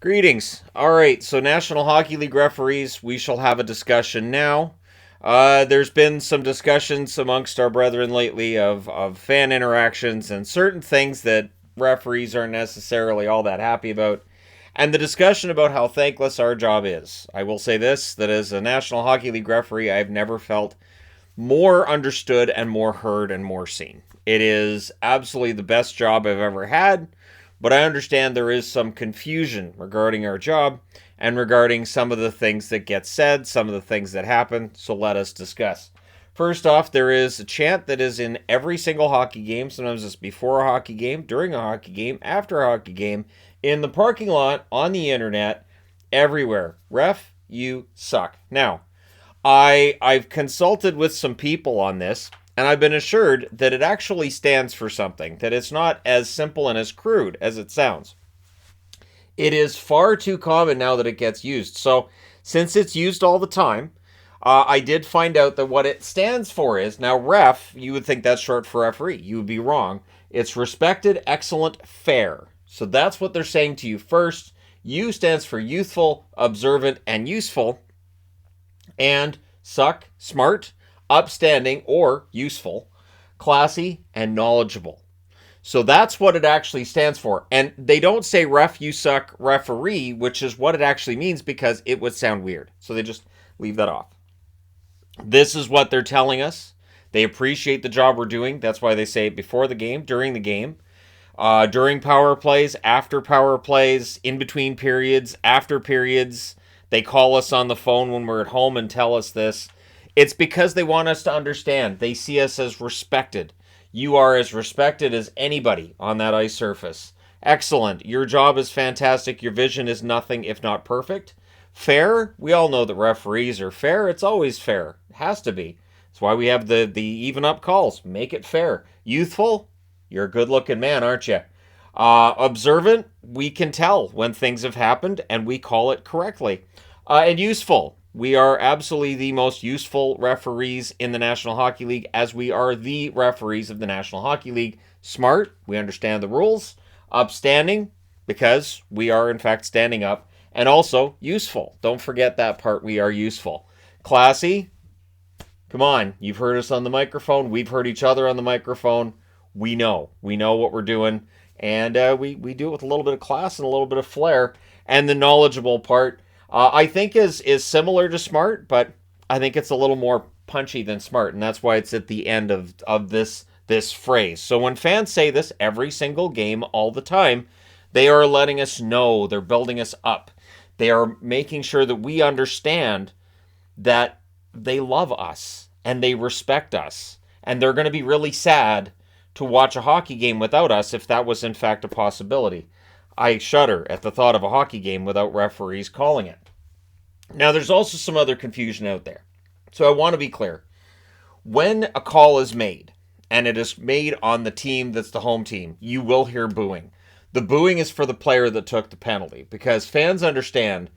Greetings. All right, so National Hockey League referees, we shall have a discussion now. There's been some discussions amongst our brethren lately of fan interactions and certain things that referees aren't necessarily all that happy about. And the discussion about how thankless our job is. I will say this, that as a National Hockey League referee, I've never felt more understood and more heard and more seen. It is absolutely the best job I've ever had, but I understand there is some confusion regarding our job and regarding some of the things that get said, some of the things that happen, so let us discuss. First off, there is a chant that is in every single hockey game. Sometimes it's before a hockey game, during a hockey game, after a hockey game, in the parking lot, on the internet, everywhere. Ref, you suck. Now, I've consulted with some people on this, and I've been assured that it actually stands for something, that it's not as simple and as crude as it sounds. It is far too common now that it gets used. So, since it's used all the time, I did find out that what it stands for is, now ref, you would think that's short for referee. You would be wrong. It's respected, excellent, fair. So that's what they're saying to you first. U stands for youthful, observant, and useful. And suck, smart, upstanding, or useful, classy, and knowledgeable. So that's what it actually stands for. And they don't say ref, you suck, referee, which is what it actually means because it would sound weird. So they just leave that off. This is what they're telling us. They appreciate the job we're doing. That's why they say it before the game, during the game, during power plays, after power plays, in between periods, after periods. They call us on the phone when we're at home and tell us this. It's because they want us to understand. They see us as respected. You are as respected as anybody on that ice surface. Excellent. Your job is fantastic. Your vision is nothing if not perfect. Fair. We all know that referees are fair. It's always fair. It has to be. That's why we have the even up calls. Make it fair. Youthful. You're a good looking man, aren't you? Observant. We can tell when things have happened and we call it correctly. And useful. We are absolutely the most useful referees in the National Hockey League, as we are the referees of the National Hockey League. Smart, we understand the rules. Upstanding, because we are in fact standing up. And also useful. Don't forget that part, we are useful. Classy, come on, you've heard us on the microphone. We've heard each other on the microphone. We know what we're doing. And we do it with a little bit of class and a little bit of flair. And the knowledgeable part, I think is similar to smart, but I think it's a little more punchy than smart, and that's why it's at the end of this phrase. So when fans say this every single game all the time, they are letting us know, they're building us up. They are making sure that we understand that they love us and they respect us, and they're going to be really sad to watch a hockey game without us if that was in fact a possibility. I shudder at the thought of a hockey game without referees calling it. Now, there's also some other confusion out there. So I want to be clear. When a call is made, and it is made on the team that's the home team, you will hear booing. The booing is for the player that took the penalty, because fans understand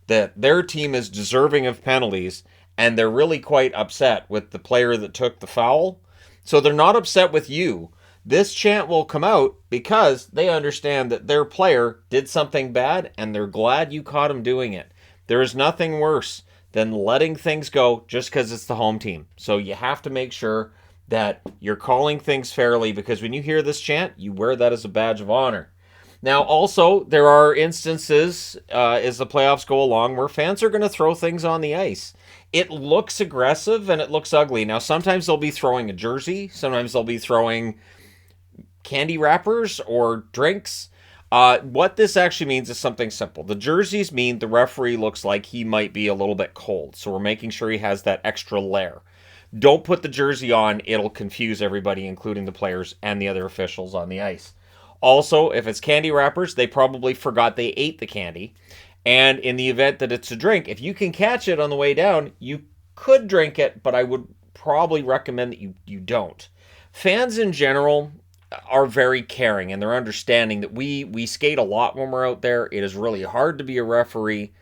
that their team is deserving of penalties, and they're really quite upset with the player that took the foul. So they're not upset with you. This chant will come out because they understand that their player did something bad and they're glad you caught him doing it. There is nothing worse than letting things go just because it's the home team. So you have to make sure that you're calling things fairly, because when you hear this chant, you wear that as a badge of honor. Now, also, there are instances as the playoffs go along where fans are going to throw things on the ice. It looks aggressive and it looks ugly. Now, sometimes they'll be throwing a jersey. Sometimes they'll be throwing candy wrappers or drinks. What this actually means is something simple. The jerseys mean the referee looks like he might be a little bit cold, so we're making sure he has that extra layer. Don't put the jersey on. It'll confuse everybody, including the players and the other officials on the ice. Also, if it's candy wrappers, they probably forgot they ate the candy. And in the event that it's a drink, if you can catch it on the way down, you could drink it, but I would probably recommend that you don't. Fans in general are very caring, and they're understanding that we skate a lot when we're out there. It is really hard to be a referee.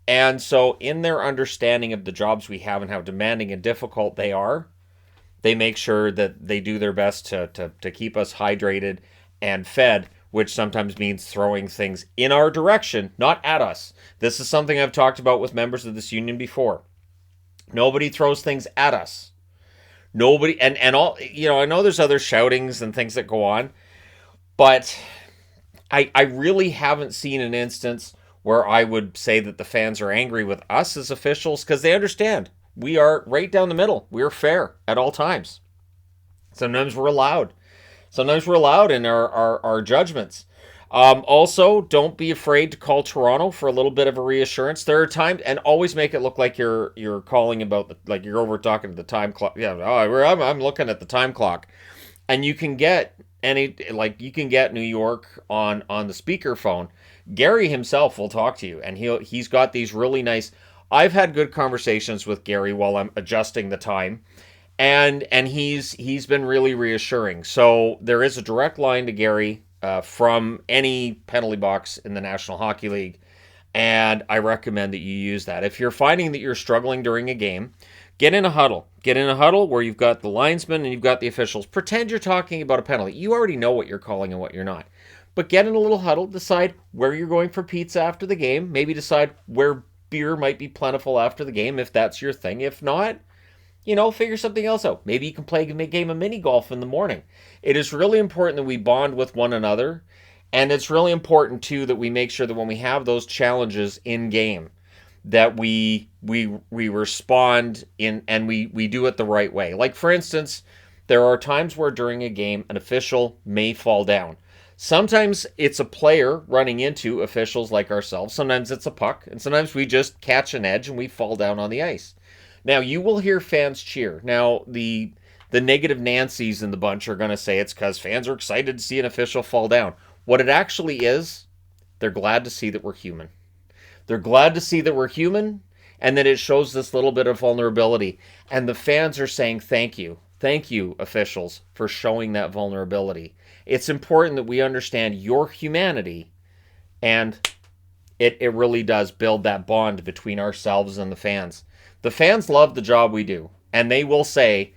And so in their understanding of the jobs we have and how demanding and difficult they are, they make sure that they do their best to keep us hydrated and fed which sometimes means throwing things in our direction, not at us. This is something I've talked about with members of this union before. Nobody throws things at us. Nobody, and all, I know there's other shoutings and things that go on, but I really haven't seen an instance where I would say that the fans are angry with us as officials, because they understand. We are right down the middle. We are fair at all times. Sometimes we're loud. Sometimes we're loud in our judgments. Also, don't be afraid to call Toronto for a little bit of a reassurance. There are times, and always make it look like you're calling about like you're over talking to the time clock. Yeah, I'm looking at the time clock, and you can get New York on the speakerphone. Gary himself will talk to you, and he's got these really nice. I've had good conversations with Gary while I'm adjusting the time. And he's been really reassuring. So there is a direct line to Gary from any penalty box in the National Hockey League, and I recommend that you use that. If you're finding that you're struggling during a game, get in a huddle. Get in a huddle where you've got the linesmen and you've got the officials. Pretend you're talking about a penalty. You already know what you're calling and what you're not. But get in a little huddle, decide where you're going for pizza after the game, maybe decide where beer might be plentiful after the game if that's your thing. If not, figure something else out. Maybe you can play a game of mini golf in the morning. It is really important that we bond with one another. And it's really important, too, that we make sure that when we have those challenges in game, that we respond and we do it the right way. Like, for instance, there are times where during a game, an official may fall down. Sometimes it's a player running into officials like ourselves. Sometimes it's a puck. And sometimes we just catch an edge and we fall down on the ice. Now, you will hear fans cheer. Now, the negative Nancys in the bunch are going to say it's because fans are excited to see an official fall down. What it actually is, they're glad to see that we're human. They're glad to see that we're human, and that it shows this little bit of vulnerability. And the fans are saying thank you. Thank you, officials, for showing that vulnerability. It's important that we understand your humanity, and it really does build that bond between ourselves and the fans. The fans love the job we do, and they will say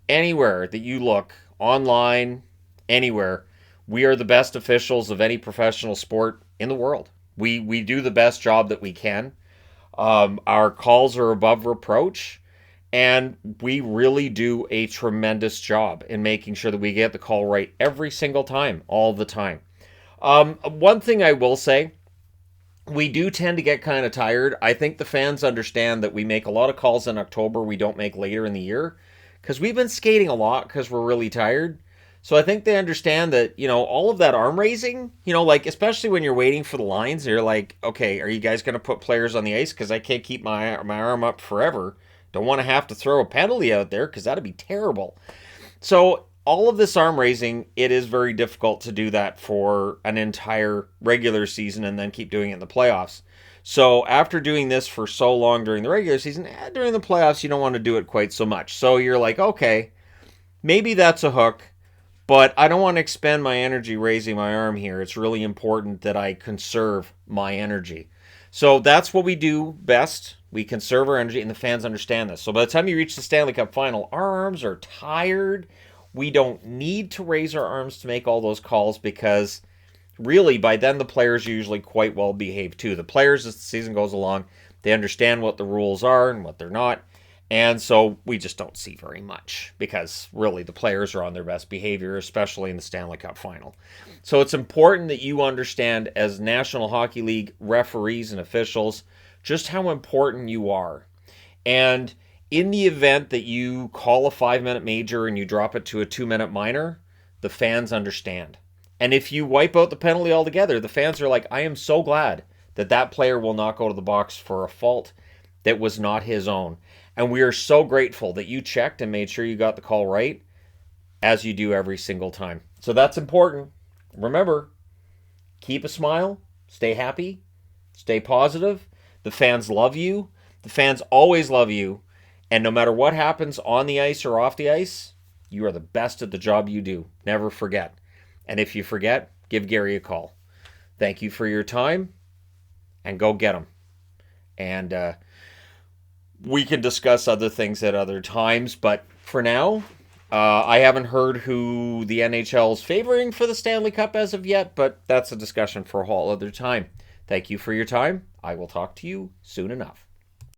anywhere that you look, online, anywhere, we are the best officials of any professional sport in the world. We do the best job that we can. Our calls are above reproach, and we really do a tremendous job in making sure that we get the call right every single time, all the time. One thing I will say, we do tend to get kind of tired. I think the fans understand that we make a lot of calls in October we don't make later in the year, because we've been skating a lot because we're really tired. So I think they understand that, all of that arm raising, especially when you're waiting for the lines, you're like, okay, are you guys going to put players on the ice? Because I can't keep my arm up forever. Don't want to have to throw a penalty out there because that'd be terrible. So all of this arm raising, it is very difficult to do that for an entire regular season and then keep doing it in the playoffs. So after doing this for so long during the regular season, during the playoffs, you don't want to do it quite so much. So you're like, okay, maybe that's a hook, but I don't want to expend my energy raising my arm here. It's really important that I conserve my energy. So that's what we do best. We conserve our energy, and the fans understand this. So by the time you reach the Stanley Cup final, our arms are tired. We don't need to raise our arms to make all those calls, because really by then the players are usually quite well behaved too. The players, as the season goes along, they understand what the rules are and what they're not. And so we just don't see very much, because really the players are on their best behavior, especially in the Stanley Cup final. So it's important that you understand, as National Hockey League referees and officials, just how important you are. And in the event that you call a 5-minute major and you drop it to a 2-minute minor, the fans understand. And if you wipe out the penalty altogether, the fans are like, I am so glad that that player will not go to the box for a fault that was not his own. And we are so grateful that you checked and made sure you got the call right, as you do every single time. So that's important. Remember, keep a smile, stay happy, stay positive. The fans love you. The fans always love you. And no matter what happens on the ice or off the ice, you are the best at the job you do. Never forget. And if you forget, give Gary a call. Thank you for your time, and go get him. And we can discuss other things at other times, but for now, I haven't heard who the NHL is favoring for the Stanley Cup as of yet, but that's a discussion for a whole other time. Thank you for your time. I will talk to you soon enough.